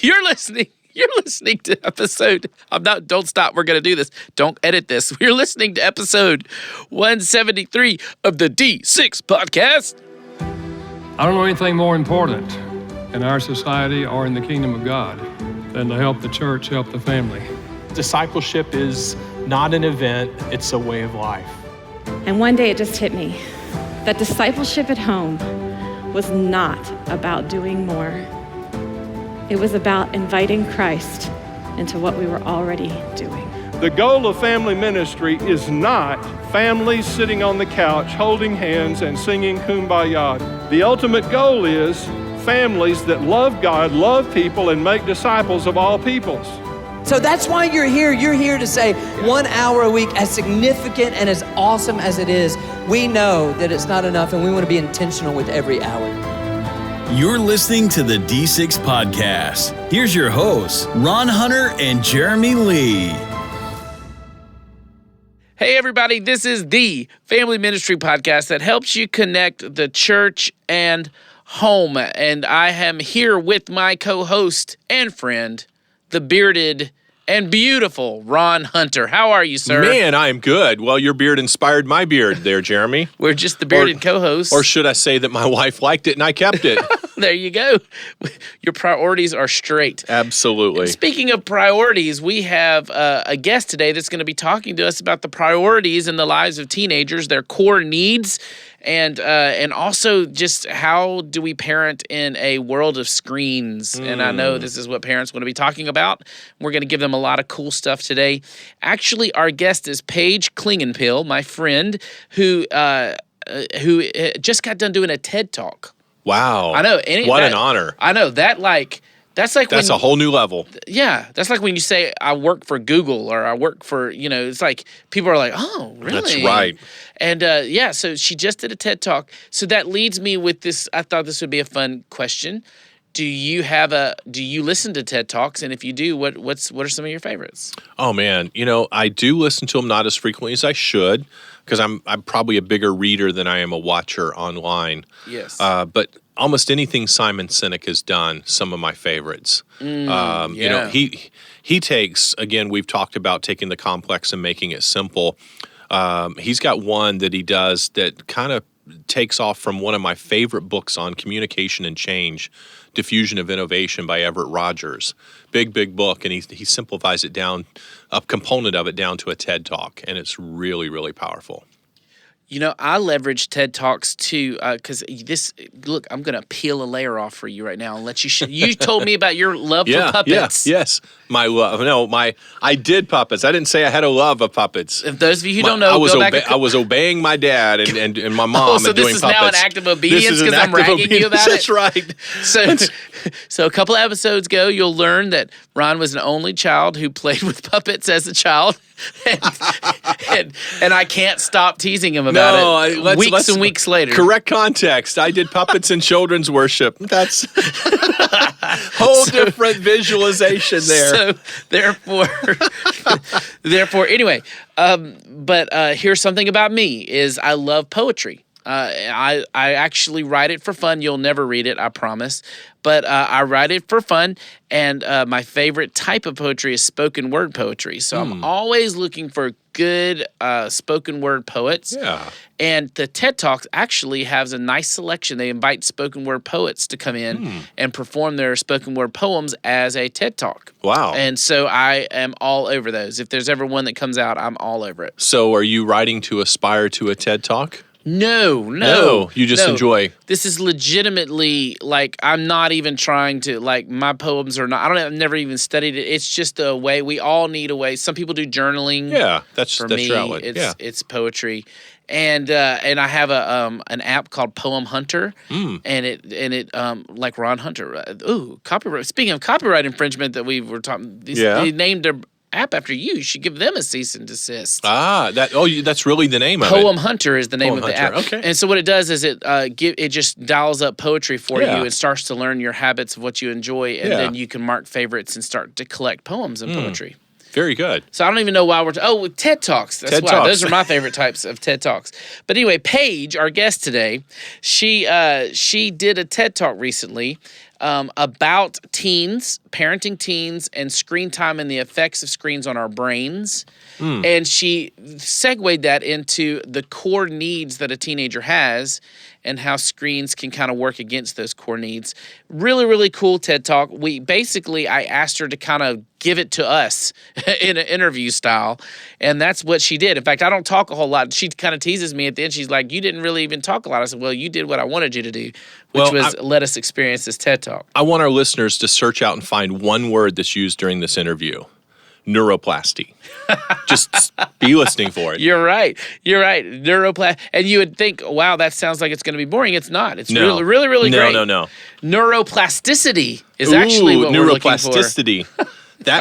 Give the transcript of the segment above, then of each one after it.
You're listening to episode. Don't stop. We're going to do this. Don't edit this. You're listening to episode 173 of the D6 podcast. I don't know anything more important in our society or in the kingdom of God than to help the church, help the family. Discipleship is not an event, it's a way of life. And one day it just hit me that discipleship at home was not about doing more. It was about inviting Christ into what we were already doing. The goal of family ministry is not families sitting on the couch holding hands and singing Kumbaya. The ultimate goal is families that love God, love people, and make disciples of all peoples. So that's why you're here. You're here to say 1 hour a week, as significant and as awesome as it is, we know that it's not enough and we want to be intentional with every hour. You're listening to the D6 podcast. Here's your hosts, Ron Hunter and Jeremy Lee. Hey, everybody, this is the Family Ministry podcast that helps you connect the church and home. And I am here with my co-host and friend, the bearded and beautiful Ron Hunter. How are you, sir? Man, I am good. Well, your beard inspired my beard there, Jeremy. We're just the bearded co-hosts. Or should I say that my wife liked it and I kept it? There you go. Your priorities are straight. Absolutely. And speaking of priorities, we have a guest today that's going to be talking to us about the priorities in the lives of teenagers, their core needs, and also just how do we parent in a world of screens. And I know this is what parents want to be talking about. We're going to give them a lot of cool stuff today. Actually, our guest is Paige Clingenpeel, my friend, who just got done doing a TED Talk. Wow. I know. What an honor. I know. That's a whole new level. Yeah. That's like when you say, I work for Google or I work for, it's like people are like, oh, really? That's right. And so she just did a TED Talk. So that leads me with this. I thought this would be a fun question. Do you listen to TED Talks? And if you do, what are some of your favorites? Oh, man. I do listen to them not as frequently as I should because I'm probably a bigger reader than I am a watcher online. Yes. But almost anything Simon Sinek has done, some of my favorites. Yeah. He takes, again, we've talked about taking the complex and making it simple. He's got one that he does that kind of takes off from one of my favorite books on communication and change, Diffusion of Innovation by Everett Rogers. Big book, and he simplifies it down, a component of it down to a TED Talk, and it's really, really powerful. I leverage TED Talks too, because I'm going to peel a layer off for you right now and let you, you told me about your love for puppets. Yes. My love. No, I did puppets. I didn't say I had a love of puppets. If those of you who don't know, I was obeying my dad and my mom so and doing puppets. So this is now an act of obedience because I'm ragging you about That's right. So a couple of episodes ago, you'll learn that Ron was an only child who played with puppets as a child. and I can't stop teasing him about it weeks and weeks later. Correct context. I did puppets in children's worship. That's whole different visualization there. So therefore, anyway. But here's something about me: is I love poetry. I actually write it for fun. You'll never read it, I promise. But I write it for fun, and my favorite type of poetry is spoken word poetry. So I'm always looking for good spoken word poets. Yeah. And the TED Talks actually has a nice selection. They invite spoken word poets to come in and perform their spoken word poems as a TED Talk. Wow. And so I am all over those. If there's ever one that comes out, I'm all over it. So are you writing to aspire to a TED Talk? No. You just enjoy. This is legitimately, I'm not even trying to, my poems are not, I've never even studied it. It's just a way, we all need a way. Some people do journalism. Yeah, that's me, your outlet. It's poetry. And I have an app called Poem Hunter, and it like Ron Hunter. Copyright. Speaking of copyright infringement that we were talking, they named their app after you. You should give them a cease and desist. That's really the name of it. Poem Hunter is the name of the app. Okay. And so what it does is it just dials up poetry for you and starts to learn your habits of what you enjoy, and then you can mark favorites and start to collect poems and poetry. Very good. So I don't even know why we're TED Talks. That's why. Those are my favorite types of TED Talks. But anyway, Paige, our guest today, she did a TED Talk recently about teens, parenting teens, and screen time and the effects of screens on our brains. And she segued that into the core needs that a teenager has and how screens can kind of work against those core needs. Really, really cool TED Talk. I asked her to kind of give it to us in an interview style, and that's what she did. In fact, I don't talk a whole lot. She kind of teases me at the end. She's like, you didn't really even talk a lot. I said, well, you did what I wanted you to do, which was let us experience this TED Talk. I want our listeners to search out and find one word that's used during this interview. Neuroplasty. Just be listening for it. You're right. Neuroplasty. And you would think, wow, that sounds like it's going to be boring. It's not. It's really, really, really great. No. Neuroplasticity is actually what we're looking for. Neuroplasticity.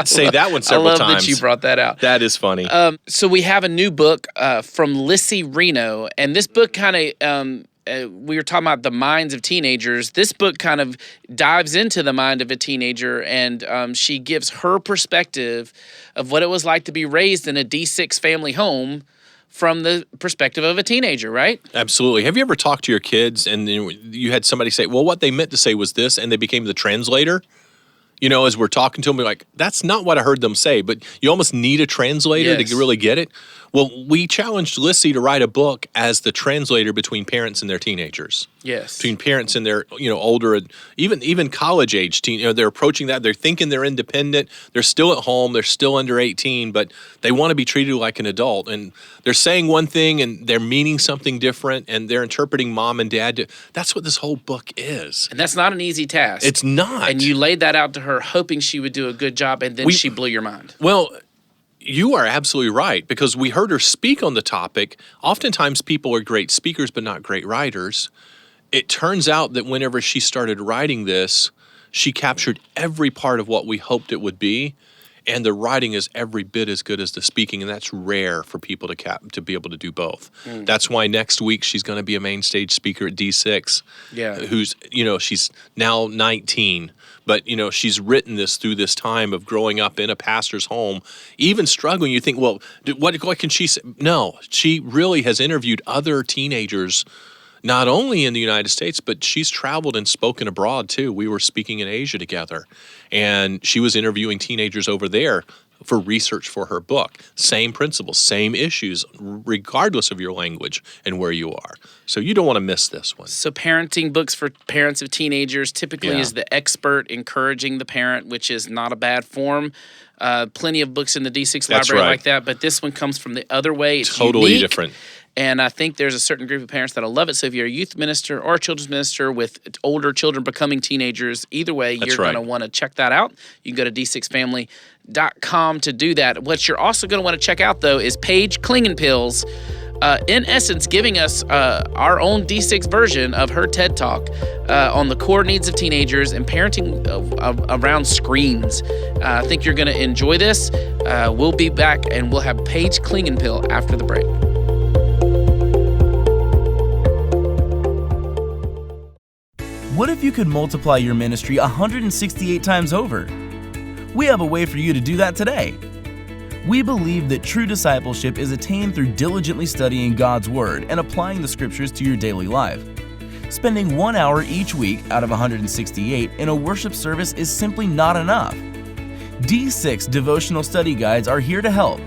Say that one several times. I love that you brought that out. That is funny. So we have a new book from Lissy Reno, and this book kind of we were talking about the minds of teenagers. This book kind of dives into the mind of a teenager, and she gives her perspective of what it was like to be raised in a D6 family home from the perspective of a teenager, right? Absolutely. Have you ever talked to your kids and you had somebody say, well, what they meant to say was this, and they became the translator? You know, as we're talking to them, we're like, that's not what I heard them say, but you almost need a translator to really get it. Well, we challenged Lissy to write a book as the translator between parents and their teenagers. Yes. Between parents and their, older, even college age teen, they're approaching that. They're thinking they're independent. They're still at home. They're still under 18, but they want to be treated like an adult. And they're saying one thing and they're meaning something different, and they're interpreting mom and dad. That's what this whole book is. And that's not an easy task. It's not. And you laid that out to her hoping she would do a good job, and then she blew your mind. Well, you are absolutely right, because we heard her speak on the topic. Oftentimes people are great speakers but not great writers. It turns out that whenever she started writing this, she captured every part of what we hoped it would be, and the writing is every bit as good as the speaking, and that's rare for people to be able to do both. That's why next week she's going to be a main stage speaker at D6. Yeah. Who's, she's now 19. But, she's written this through this time of growing up in a pastor's home, even struggling. You think, well, what can she say? No, she really has interviewed other teenagers, not only in the United States, but she's traveled and spoken abroad, too. We were speaking in Asia together, and she was interviewing teenagers over there for research for her book. Same principles, same issues, regardless of your language and where you are. So you don't want to miss this one. So parenting books for parents of teenagers typically is the expert encouraging the parent, which is not a bad form. Plenty of books in the D6 library like that, but this one comes from the other way. It's totally unique. Different. And I think there's a certain group of parents that'll love it. So if you're a youth minister or a children's minister with older children becoming teenagers, either way, you're going to want to check that out. You can go to d6family.com to do that. What you're also going to want to check out, though, is Paige Clingenpeel's, in essence, giving us our own D6 version of her TED Talk on the core needs of teenagers and parenting around screens. I think you're going to enjoy this. We'll be back, and we'll have Paige Clingenpeel after the break. What if you could multiply your ministry 168 times over? We have a way for you to do that today. We believe that true discipleship is attained through diligently studying God's Word and applying the Scriptures to your daily life. Spending 1 hour each week out of 168 in a worship service is simply not enough. D6 devotional study guides are here to help.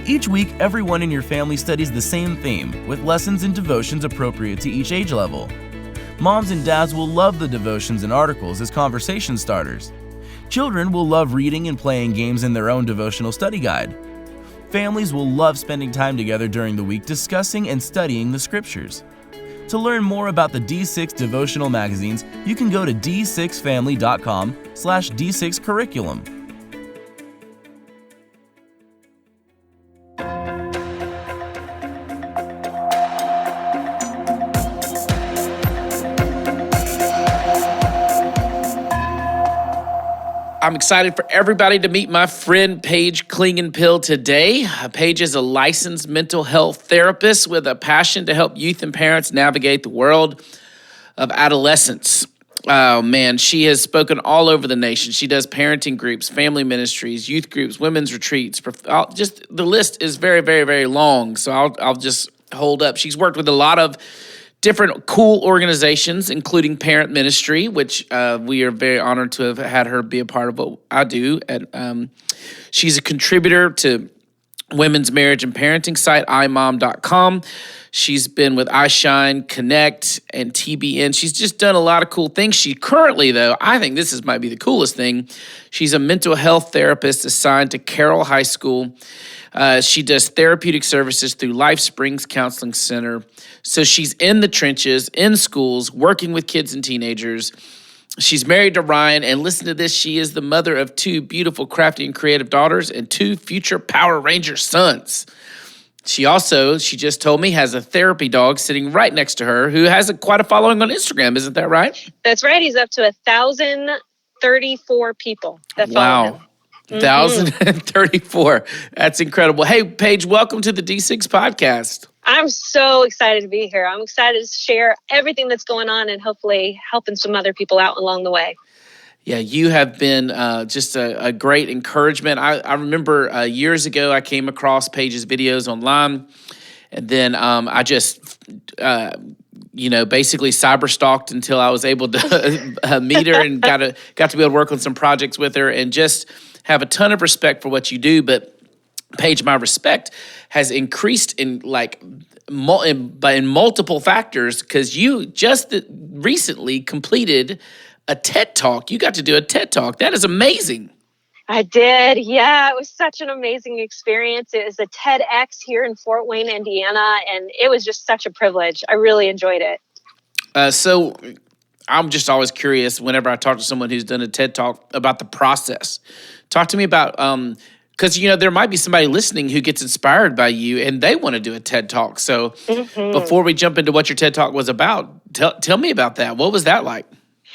Each week, everyone in your family studies the same theme, with lessons and devotions appropriate to each age level. Moms and dads will love the devotions and articles as conversation starters. Children will love reading and playing games in their own devotional study guide. Families will love spending time together during the week discussing and studying the Scriptures. To learn more about the D6 devotional magazines, you can go to d6family.com/D6curriculum. I'm excited for everybody to meet my friend Paige Clingenpeel today. Paige is a licensed mental health therapist with a passion to help youth and parents navigate the world of adolescence. Oh man, she has spoken all over the nation. She does parenting groups, family ministries, youth groups, women's retreats. Just the list is very, very, very long. So I'll just hold up. She's worked with a lot of different cool organizations, including Parent Ministry, which we are very honored to have had her be a part of what I do. And she's a contributor to women's marriage and parenting site, imom.com. She's been with iShine, Connect, and TBN. She's just done a lot of cool things. She currently, though, I think might be the coolest thing. She's a mental health therapist assigned to Carroll High School. She does therapeutic services through Life Springs Counseling Center. So she's in the trenches, in schools, working with kids and teenagers. She's married to Ryan, and listen to this, she is the mother of 2 beautiful, crafty, and creative daughters and 2 future Power Ranger sons. She just told me, has a therapy dog sitting right next to her who has quite a following on Instagram. Isn't that right? That's right. He's up to 1,034 people that follow him. 1,034. That's incredible. Hey, Paige, welcome to the D6 podcast. I'm so excited to be here. I'm excited to share everything that's going on and hopefully helping some other people out along the way. Yeah, you have been just a great encouragement. I remember years ago, I came across Paige's videos online, and then I just, basically cyber stalked until I was able to meet her and got to be able to work on some projects with her, and just have a ton of respect for what you do. But Paige, my respect has increased in multiple factors because you just recently completed a TED Talk. You got to do a TED Talk. That is amazing. I did. Yeah, it was such an amazing experience. It was a TEDx here in Fort Wayne, Indiana, and it was just such a privilege. I really enjoyed it. So I'm just always curious whenever I talk to someone who's done a TED Talk about the process. Talk to me about, because, there might be somebody listening who gets inspired by you and they want to do a TED Talk. So before we jump into what your TED Talk was about, tell me about that. What was that like?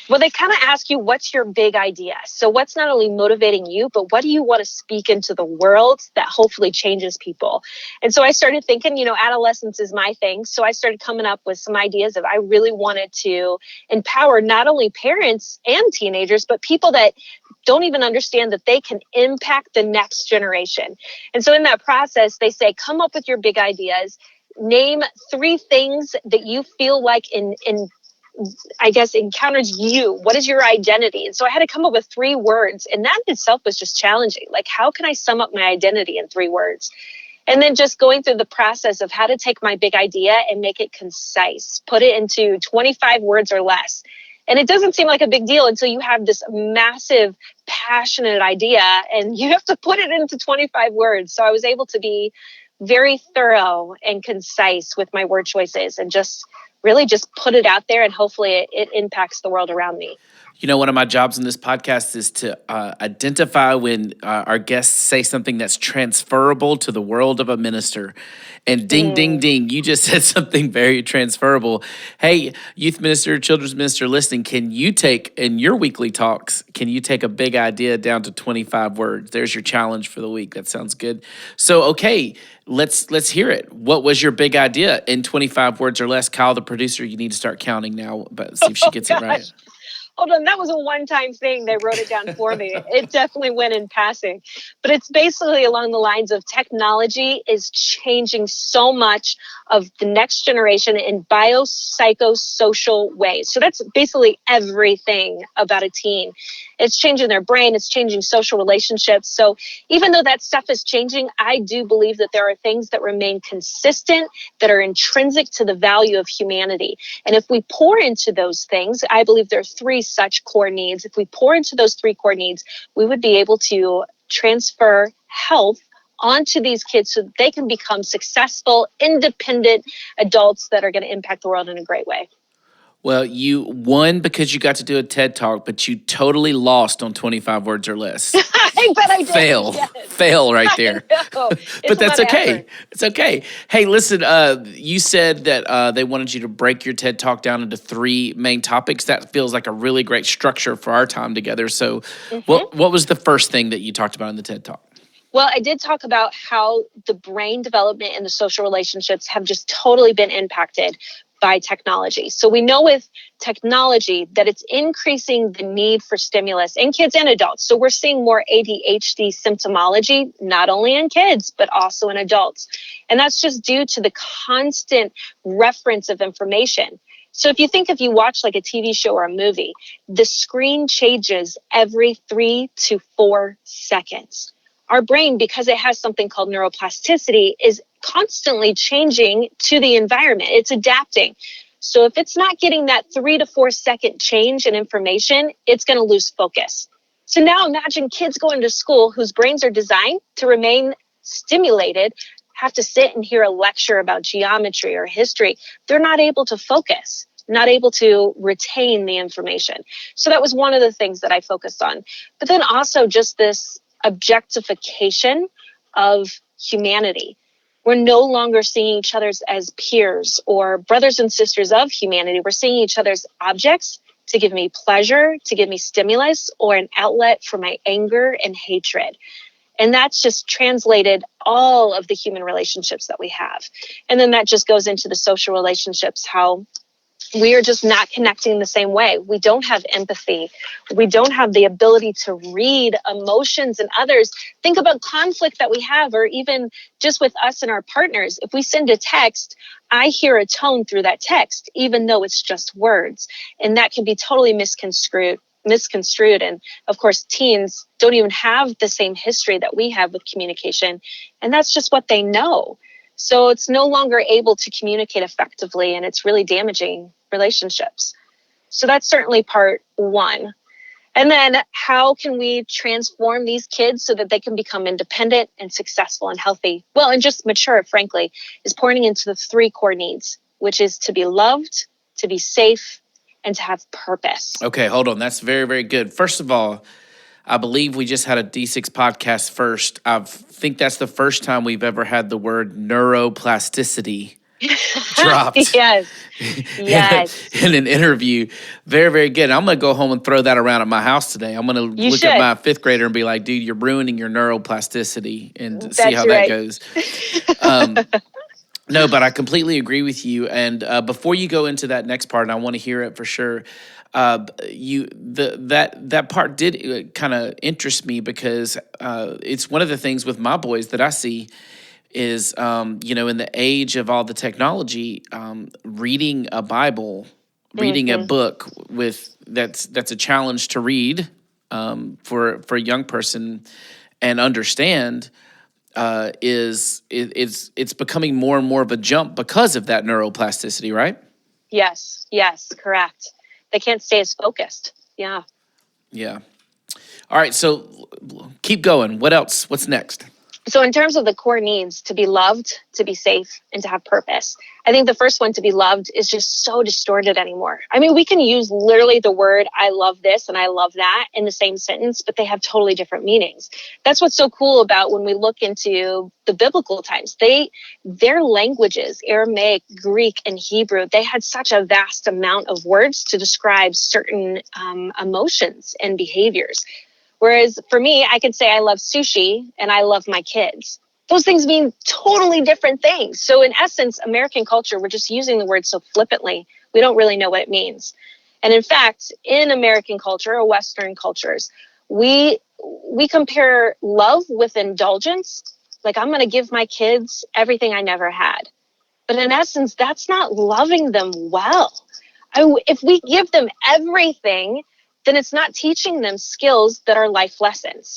Well, they kind of ask you, what's your big idea? So what's not only motivating you, but what do you want to speak into the world that hopefully changes people? And so I started thinking, adolescence is my thing. So I started coming up with some ideas of I really wanted to empower not only parents and teenagers, but people that don't even understand that they can impact the next generation. And so in that process, they say, come up with your big ideas, name 3 things that you feel like encounters you. What is your identity? And so I had to come up with 3 words. And that in itself was just challenging. Like, how can I sum up my identity in 3 words? And then just going through the process of how to take my big idea and make it concise, put it into 25 words or less. And it doesn't seem like a big deal until you have this massive, passionate idea and you have to put it into 25 words. So I was able to be very thorough and concise with my word choices and just really just put it out there, and hopefully it impacts the world around me. One of my jobs in this podcast is to identify when our guests say something that's transferable to the world of a minister. And ding, ding, ding, you just said something very transferable. Hey, youth minister, children's minister listening, can you take, in your weekly talks, can you take a big idea down to 25 words? There's your challenge for the week. That sounds good. So, okay, let's hear it. What was your big idea in 25 words or less? Kyle, the producer, you need to start counting now, but see if she gets it right. Hold on, that was a one-time thing. They wrote it down for me. It definitely went in passing. But it's basically along the lines of technology is changing so much of the next generation in biopsychosocial ways. So that's basically everything about a teen. It's changing their brain. It's changing social relationships. So even though that stuff is changing, I do believe that there are things that remain consistent, that are intrinsic to the value of humanity. And if we pour into those things, I believe there are 3 such core needs. If we pour into those 3 core needs, we would be able to transfer health onto these kids so that they can become successful, independent adults that are going to impact the world in a great way. Well, you won because you got to do a TED Talk, but you totally lost on 25 words or less. I bet I did. Fail right there. But that's okay. Effort. It's okay. Hey, listen, you said that they wanted you to break your TED Talk down into 3 main topics. That feels like a really great structure for our time together. So what was the first thing that you talked about in the TED Talk? Well, I did talk about how the brain development and the social relationships have just totally been impacted by technology. So we know with technology that it's increasing the need for stimulus in kids and adults. So we're seeing more ADHD symptomology, not only in kids, but also in adults. And that's just due to the constant reference of information. So if you watch like a TV show or a movie, the screen changes every 3 to 4 seconds. Our brain, because it has something called neuroplasticity, is constantly changing to the environment. It's adapting. So if it's not getting that 3 to 4 second change in information, it's going to lose focus. So now imagine kids going to school whose brains are designed to remain stimulated, have to sit and hear a lecture about geometry or history. They're not able to focus, not able to retain the information. So that was one of the things that I focused on. But then also just this objectification of humanity. We're no longer seeing each other as peers or brothers and sisters of humanity. We're seeing each other as objects to give me pleasure, to give me stimulus, or an outlet for my anger and hatred. And that's just translated all of the human relationships that we have. And then that just goes into the social relationships, how we are just not connecting the same way. We don't have empathy. We don't have the ability to read emotions in others. Think about conflict that we have, or even just with us and our partners. If we send a text, I hear a tone through that text, even though it's just words. And that can be totally misconstrued. And of course, teens don't even have the same history that we have with communication. And that's just what they know. So it's no longer able to communicate effectively, and it's really damaging relationships. So that's certainly part one. And then how can we transform these kids so that they can become independent and successful and healthy? Well, and just mature, frankly, is pointing into the 3 core needs, which is to be loved, to be safe, and to have purpose. Okay, hold on. That's very, very good. First of all, I believe we just had a D6 podcast first. I think that's the first time we've ever had the word neuroplasticity dropped. Yes. in an interview. Very, very good. I'm going to go home and throw that around at my house today. I'm going to look at my 5th grader and be like, dude, you're ruining your neuroplasticity, and see how that goes. No, but I completely agree with you. And before you go into that next part, and I want to hear it for sure, that part did kind of interest me, because it's one of the things with my boys that I see is, in the age of all the technology, reading a Bible, reading a book that's a challenge to read for a young person and understand. It's becoming more and more of a jump because of that neuroplasticity, right? Yes, correct. They can't stay as focused. Yeah. All right, so keep going. What else? What's next? So in terms of the core needs, to be loved, to be safe, and to have purpose, I think the first one, to be loved, is just so distorted anymore. I mean, we can use literally the word I love this and I love that in the same sentence, but they have totally different meanings. That's what's so cool about when we look into the biblical times. Their languages, Aramaic, Greek, and Hebrew, they had such a vast amount of words to describe certain emotions and behaviors. Whereas for me, I could say I love sushi and I love my kids. Those things mean totally different things. So in essence, American culture, we're just using the word so flippantly. We don't really know what it means. And in fact, in American culture or Western cultures, we compare love with indulgence. Like, I'm going to give my kids everything I never had. But in essence, that's not loving them well. If we give them everything, then it's not teaching them skills that are life lessons,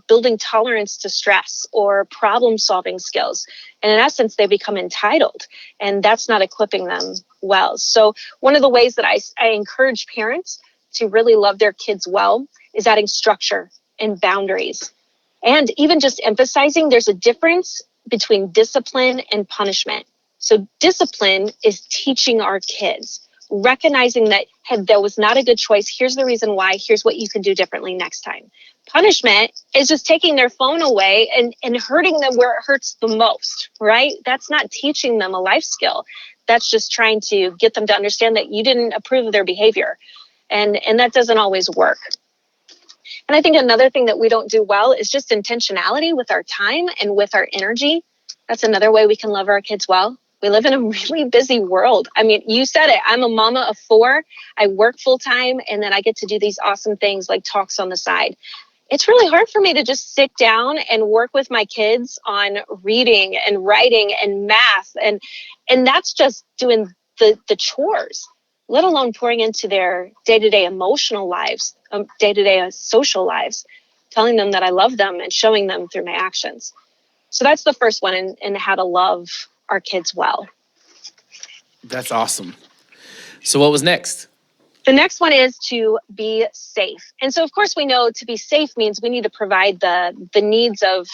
building tolerance to stress or problem-solving skills. And in essence, they become entitled, and that's not equipping them well. So one of the ways that I encourage parents to really love their kids well is adding structure and boundaries. And even just emphasizing there's a difference between discipline and punishment. So discipline is teaching our kids, recognizing that, hey, that was not a good choice. Here's the reason why. Here's what you can do differently next time. Punishment is just taking their phone away and hurting them where it hurts the most, right? That's not teaching them a life skill. That's just trying to get them to understand that you didn't approve of their behavior. And that doesn't always work. And I think another thing that we don't do well is just intentionality with our time and with our energy. That's another way we can love our kids well. We live in a really busy world. I mean, you said it. I'm a mama of 4. I work full time, and then I get to do these awesome things like talks on the side. It's really hard for me to just sit down and work with my kids on reading and writing and math. And that's just doing the chores, let alone pouring into their day-to-day emotional lives, day-to-day social lives, telling them that I love them and showing them through my actions. So that's the first one in how to love our kids well. That's awesome. So what was next? The next one is to be safe. And so, of course, we know to be safe means we need to provide the needs of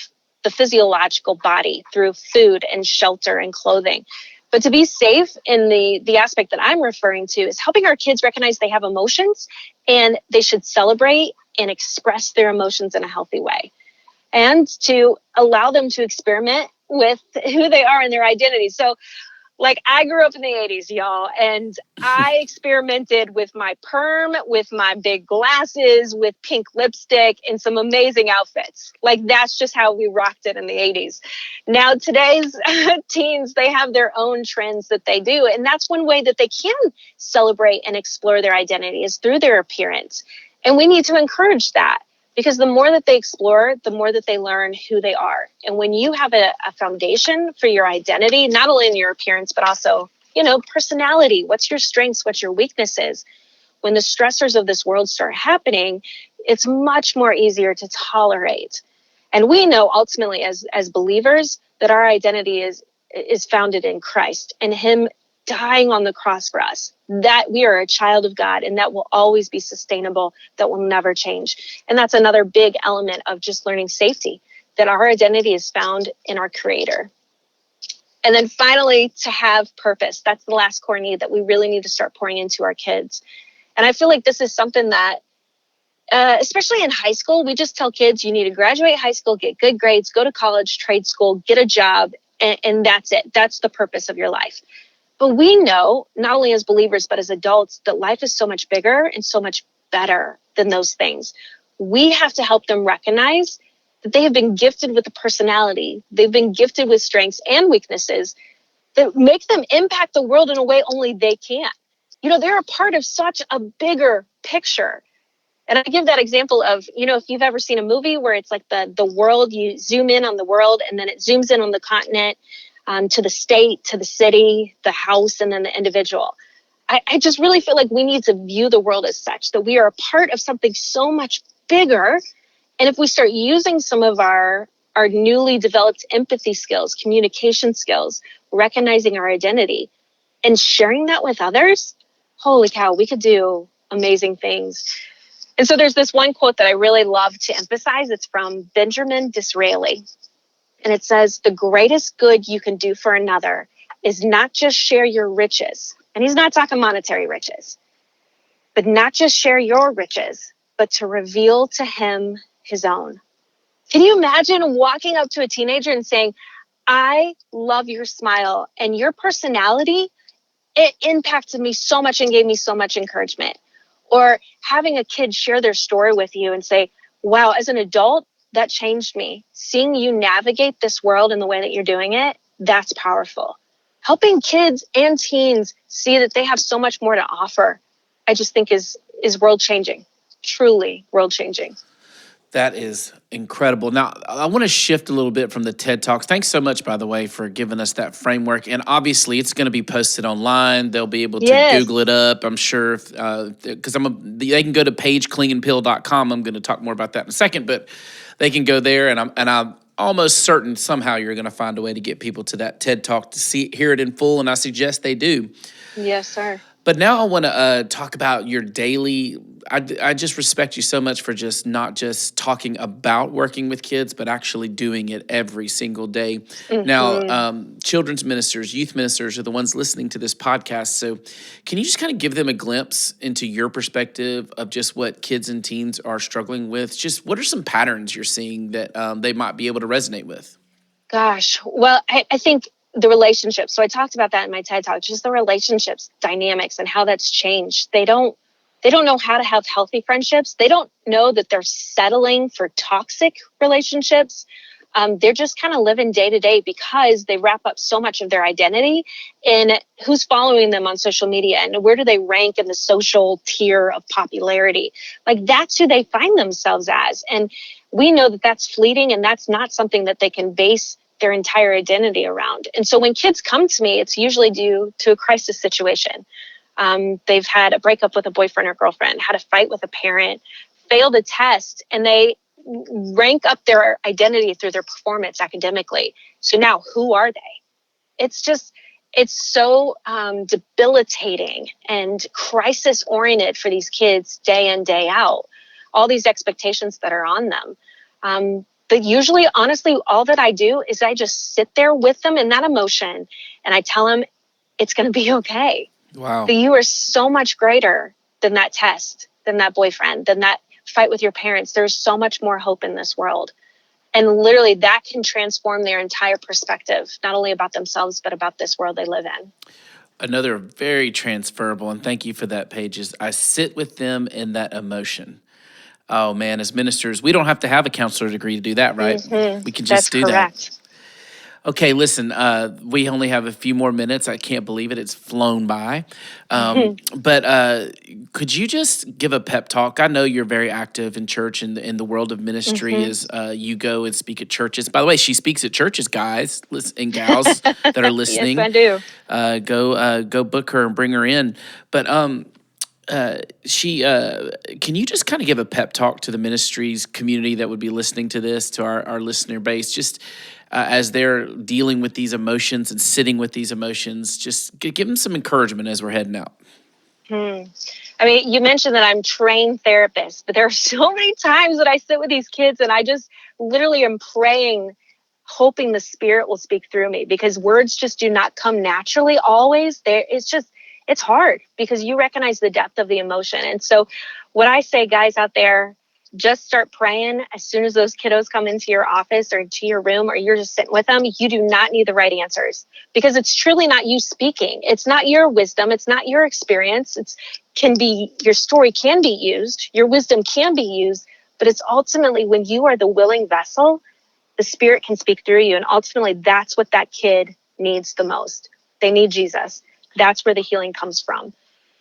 the physiological body through food and shelter and clothing. But to be safe in the aspect that I'm referring to is helping our kids recognize they have emotions and they should celebrate and express their emotions in a healthy way. And to allow them to experiment with who they are and their identity. So, like, I grew up in the 80s, y'all, and I experimented with my perm, with my big glasses, with pink lipstick, and some amazing outfits. Like, that's just how we rocked it in the 80s. Now, today's teens, they have their own trends that they do, and that's one way that they can celebrate and explore their identity is through their appearance. And we need to encourage that. Because the more that they explore, the more that they learn who they are. And when you have a foundation for your identity, not only in your appearance, but also, personality, what's your strengths, what's your weaknesses, when the stressors of this world start happening, it's much more easier to tolerate. And we know ultimately as believers that our identity is founded in Christ and him dying on the cross for us, that we are a child of God and that will always be sustainable, that will never change. And that's another big element of just learning safety, that our identity is found in our Creator. And then finally, to have purpose. That's the last core need that we really need to start pouring into our kids. And I feel like this is something that, especially in high school, we just tell kids you need to graduate high school, get good grades, go to college, trade school, get a job, and that's it. That's the purpose of your life. But we know, not only as believers, but as adults, that life is so much bigger and so much better than those things. We have to help them recognize that they have been gifted with a personality. They've been gifted with strengths and weaknesses that make them impact the world in a way only they can. They're a part of such a bigger picture. And I give that example of, if you've ever seen a movie where it's like the world, you zoom in on the world and then it zooms in on the continent, to the state, to the city, the house, and then the individual. I just really feel like we need to view the world as such, that we are a part of something so much bigger. And if we start using some of our newly developed empathy skills, communication skills, recognizing our identity, and sharing that with others, holy cow, we could do amazing things. And so there's this one quote that I really love to emphasize. It's from Benjamin Disraeli. And it says, the greatest good you can do for another is not just share your riches. And he's not talking monetary riches, but not just share your riches, but to reveal to him his own. Can you imagine walking up to a teenager and saying, I love your smile and your personality, it impacted me so much and gave me so much encouragement. Or having a kid share their story with you and say, wow, as an adult, that changed me. Seeing you navigate this world in the way that you're doing it, that's powerful. Helping kids and teens see that they have so much more to offer, I just think is world-changing, truly world-changing. That is incredible. Now, I want to shift a little bit from the TED Talks. Thanks so much, by the way, for giving us that framework. And obviously, it's going to be posted online. They'll be able to Google it up, I'm sure, because they can go to PaigeClingenpeel.com. I'm going to talk more about that in a second, but they can go there, and I'm almost certain somehow you're going to find a way to get people to that TED Talk to hear it in full, and I suggest they do. Yes, sir. But now I want to talk about your daily. I just respect you so much for just not just talking about working with kids, but actually doing it every single day. Mm-hmm. Now, children's ministers, youth ministers are the ones listening to this podcast. So can you just kind of give them a glimpse into your perspective of just what kids and teens are struggling with? Just what are some patterns you're seeing that they might be able to resonate with? Gosh, well, I think the relationships. So I talked about that in my TED Talk, just the relationships dynamics and how that's changed. They don't know how to have healthy friendships. They don't know that they're settling for toxic relationships. they're just kind of living day to day because they wrap up so much of their identity in who's following them on social media and where do they rank in the social tier of popularity. Like, that's who they find themselves as. And we know that that's fleeting, and that's not something that they can base their entire identity around. And so when kids come to me, it's usually due to a crisis situation. They've had a breakup with a boyfriend or girlfriend, had a fight with a parent, failed a test, and they rank up their identity through their performance academically. So now who are they? It's so debilitating and crisis oriented for these kids day in, day out, all these expectations that are on them. But usually, honestly, all that I do is I just sit there with them in that emotion and I tell them it's going to be okay. Wow. That you are so much greater than that test, than that boyfriend, than that fight with your parents. There's so much more hope in this world. And literally that can transform their entire perspective, not only about themselves, but about this world they live in. Another very transferable, and thank you for that, Paige, is I sit with them in that emotion. Oh, man, as ministers, we don't have to have a counselor degree to do that, right? Mm-hmm. We can just do correct. that. Okay, listen, we only have a few more minutes. I can't believe it. It's flown by. But could you just give a pep talk? I know you're very active in church and in the world of ministry as you go and speak at churches. By the way, she speaks at churches, guys and gals that are listening. Yes, I do. Go book her and bring her in. But can you just kind of give a pep talk to the ministries community that would be listening to this, to our listener base, just as they're dealing with these emotions and sitting with these emotions, just give them some encouragement as we're heading out. I mean, you mentioned that I'm trained therapist, but there are so many times that I sit with these kids and I just literally am praying, hoping the Spirit will speak through me, because words just do not come naturally always. It's hard because you recognize the depth of the emotion. And so what I say, guys out there, just start praying as soon as those kiddos come into your office or into your room, or you're just sitting with them. You do not need the right answers, because it's truly not you speaking. It's not your wisdom. It's not your experience. Your story can be used. Your wisdom can be used, but it's ultimately when you are the willing vessel, the Spirit can speak through you. And ultimately that's what that kid needs the most. They need Jesus. That's where the healing comes from.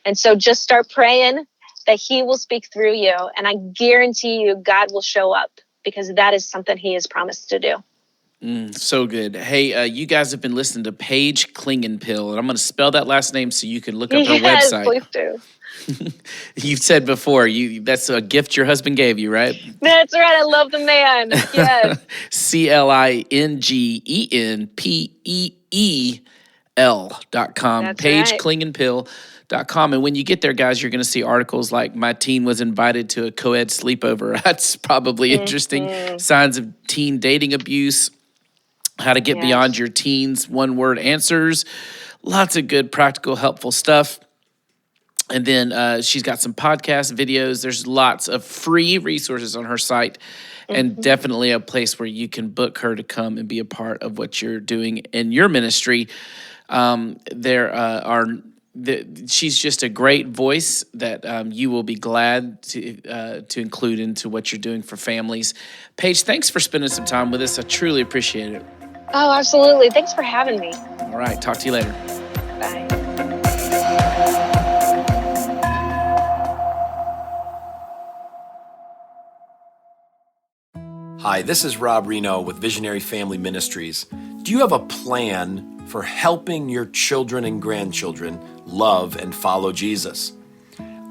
And so just start praying that He will speak through you. And I guarantee you God will show up, because that is something He has promised to do. So good. Hey, you guys have been listening to Paige Clingenpeel, and I'm going to spell that last name so you can look up her website. Please do. You've said before, that's a gift your husband gave you, right? That's right. I love the man. Yes. CLINGENPEEL.com. That's Paige right. Clingenpeel.com. And when you get there, guys, you're going to see articles like "My teen was invited to a co-ed sleepover." That's probably interesting. Signs of teen dating abuse. How to get beyond your teens' one-word answers. Lots of good, practical, helpful stuff. And then she's got some podcast videos. There's lots of free resources on her site, and definitely a place where you can book her to come and be a part of what you're doing in your ministry. She's just a great voice that you will be glad to include into what you're doing for families. Paige, thanks for spending some time with us. I truly appreciate it. Oh, absolutely. Thanks for having me. All right. Talk to you later. Bye. Hi, this is Rob Reno with Visionary Family Ministries. Do you have a plan for helping your children and grandchildren love and follow Jesus?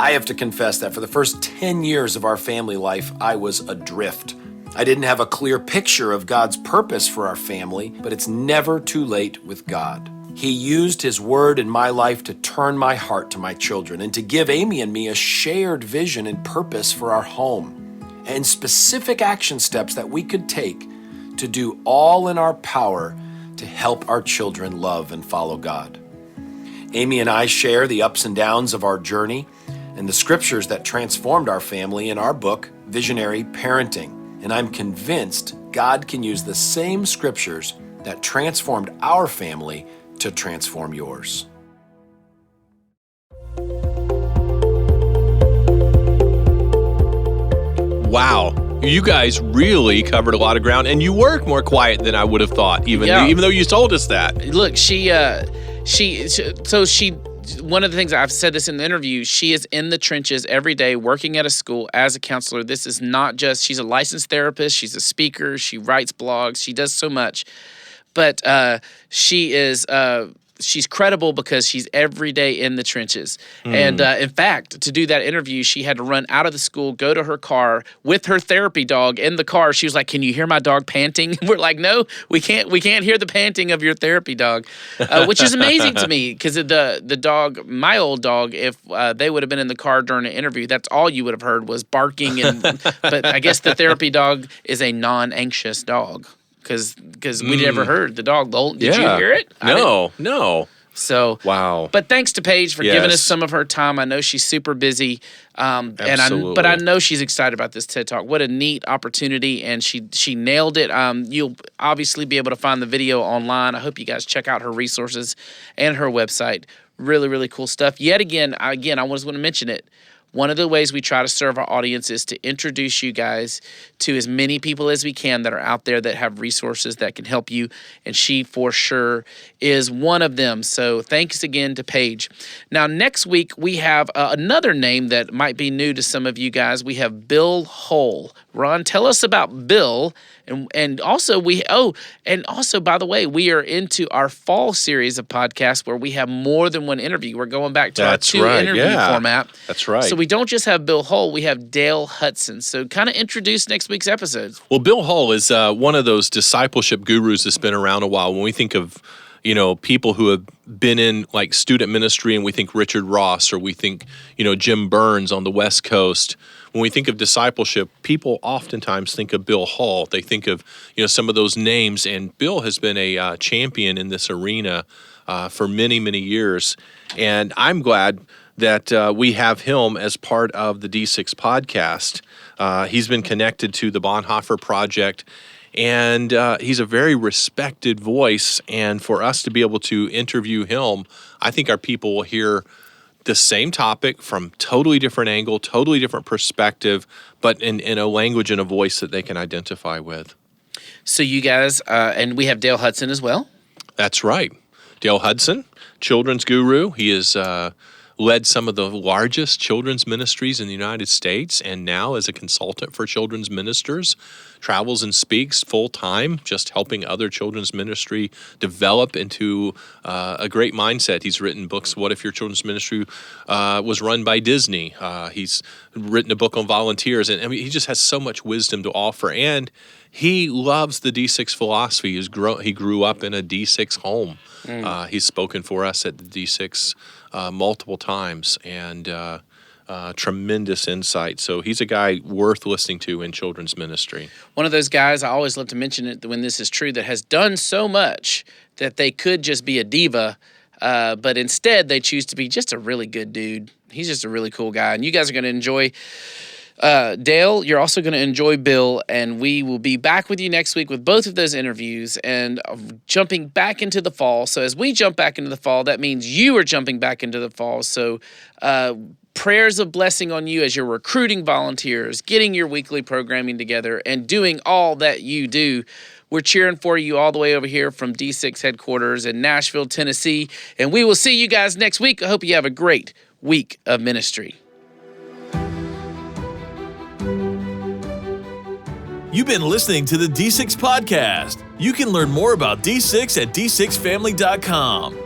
I have to confess that for the first 10 years of our family life, I was adrift. I didn't have a clear picture of God's purpose for our family, but it's never too late with God. He used His word in my life to turn my heart to my children and to give Amy and me a shared vision and purpose for our home, and specific action steps that we could take to do all in our power to help our children love and follow God. Amy and I share the ups and downs of our journey and the scriptures that transformed our family in our book, Visionary Parenting. And I'm convinced God can use the same scriptures that transformed our family to transform yours. Wow. You guys really covered a lot of ground, and you were more quiet than I would have thought, even though you told us that. Look, she one of the things, I've said this in the interview, she is in the trenches every day working at a school as a counselor. This is not just, she's a licensed therapist, she's a speaker, she writes blogs, she does so much. But she's credible because she's every day in the trenches. And in fact, to do that interview, she had to run out of the school, go to her car with her therapy dog in the car. She was like, "Can you hear my dog panting?" We're like, "No, we can't hear the panting of your therapy dog," which is amazing to me because the dog, my old dog, if they would have been in the car during an interview, that's all you would have heard was barking. But I guess the therapy dog is a non-anxious dog. Because we never heard the dog. Did you hear it? No. So wow. But thanks to Paige for giving us some of her time. I know she's super busy, but I know she's excited about this TED Talk. What a neat opportunity, and she nailed it. You'll obviously be able to find the video online. I hope you guys check out her resources and her website. Really, really cool stuff. Yet again, I just want to mention it. One of the ways we try to serve our audience is to introduce you guys to as many people as we can that are out there that have resources that can help you, and she for sure is one of them. So thanks again to Paige. Now, next week, we have another name that might be new to some of you guys. We have Bill Hull. Ron, tell us about Bill. And also, by the way, we are into our fall series of podcasts where we have more than one interview. We're going back to our two-interview format. That's right. So we don't just have Bill Hull, we have Dale Hudson. So kind of introduce next week's episodes. Well, Bill Hull is one of those discipleship gurus that's been around a while. When we think of, people who have been in like student ministry, and we think Richard Ross, or we think, Jim Burns on the West Coast. When we think of discipleship, people oftentimes think of Bill Hull. They think of, some of those names, and Bill has been a champion in this arena for many, many years. And I'm glad that we have him as part of the D6 podcast. He's been connected to the Bonhoeffer Project, and he's a very respected voice. And for us to be able to interview him, I think our people will hear the same topic from totally different angle, totally different perspective, but in a language and a voice that they can identify with. So you guys, and we have Dale Hudson as well. That's right. Dale Hudson, children's guru. He is led some of the largest children's ministries in the United States, and now as a consultant for children's ministers, travels and speaks full-time, just helping other children's ministry develop into a great mindset. He's written books, What If Your Children's Ministry Was Run by Disney? He's written a book on volunteers, and he just has so much wisdom to offer, and he loves the D6 philosophy. He grew up in a D6 home. He's spoken for us at the D6 multiple times, and tremendous insight. So he's a guy worth listening to in children's ministry. One of those guys, I always love to mention it when this is true, that has done so much that they could just be a diva, but instead they choose to be just a really good dude. He's just a really cool guy, and you guys are going to enjoy Dale. You're also going to enjoy Bill, and we will be back with you next week with both of those interviews and jumping back into the fall. So as we jump back into the fall, that means you are jumping back into the fall. So prayers of blessing on you as you're recruiting volunteers, getting your weekly programming together, and doing all that you do. We're cheering for you all the way over here from D6 headquarters in Nashville, Tennessee, and we will see you guys next week. I hope you have a great week of ministry. You've been listening to the D6 Podcast. You can learn more about D6 at d6family.com.